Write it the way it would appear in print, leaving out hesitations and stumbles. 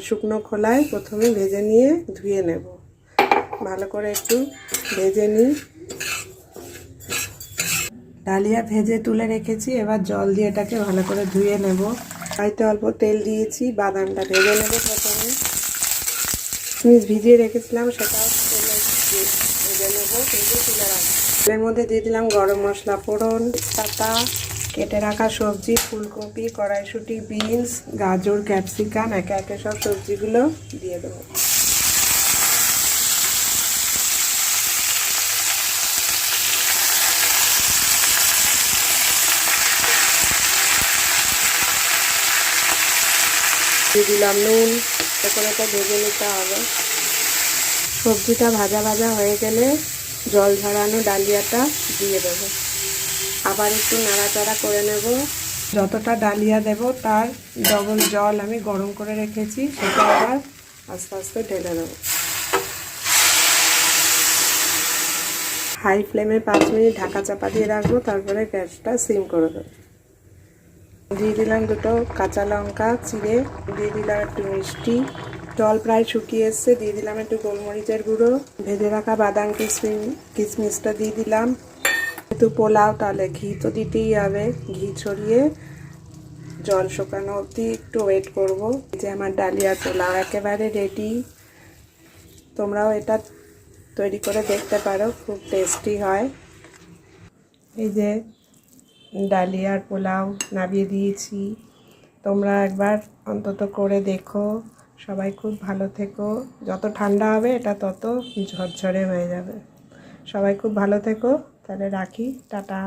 শুকনো খোলায় প্রথমে ভেজে নিয়ে ধুয়ে নেব। ভালো করে একটু ভেজে নিই। ডালিয়া ভেজে তুলে রেখেছি, এবার জল দিয়ে এটাকে ভালো করে ধুয়ে নেব। কড়াইতে অল্প তেল দিয়েছি, বাদামটা ভেজে নেব। প্রথমে কিশমিশ ভিজিয়ে রেখেছিলাম, সেটাও তেলে ভেজে নেব, ভেজে তুলে রাখবো। তেলের মধ্যে দিয়ে দিলাম গরম মশলা ফোড়ন, তেজপাতা, কেটে রাখা সবজি, ফুলকপি, কড়াইশুঁটি, বিনস, গাজর, ক্যাপসিকাম, একে একে সব সবজিগুলো দিয়ে দেবো। দিয়ে দিলাম নুন, করে তো ভেজে নিতে হবে। সবজিটা ভাজা ভাজা হয়ে গেলে জল ঝরানো ডালিয়াটা দিয়ে দেব। আবার একটু নাড়াচাড়া করে নেব। যতটা ডালিয়া দেব তার ডবল জল আমি গরম করে রেখেছি, সেটা আবার আস্তে আস্তে ঢেলে দেব। হাই ফ্লেমে 5 মিনিট ঢাকা চাপা দিয়ে রাখবো, তারপরে গ্যাসটা সিম করে দেবো। দিয়ে দিলাম দুটো কাঁচা লঙ্কা চিড়ে, দিয়ে দিলাম একটু মিষ্টি। জল প্রায় শুকিয়ে এসছে, দিয়ে দিলাম একটু গোলমরিচের গুঁড়ো, ভেজে রাখা বাদাম কিশমিশটা দিয়ে দিলাম। যেহেতু পোলাও তাহলে ঘি তো দিতেই হবে। ঘি ছড়িয়ে জল শুকানো অবধি একটু ওয়েট করব। এই যে আমার ডালিয়ার পোলাও একেবারে রেডি। তোমরাও এটা তৈরি করে দেখতে পারো, খুব টেস্টি হয়। এই যে ডালিয়ার পোলাও নামিয়ে দিয়েছি, তোমরা একবার অন্তত করে দেখো। সবাই খুব ভালো থেকো। যত ঠান্ডা হবে এটা তত ঝরঝরে হয়ে যাবে। সবাই খুব ভালো থেকো, তাহলে রাখি, টাটা।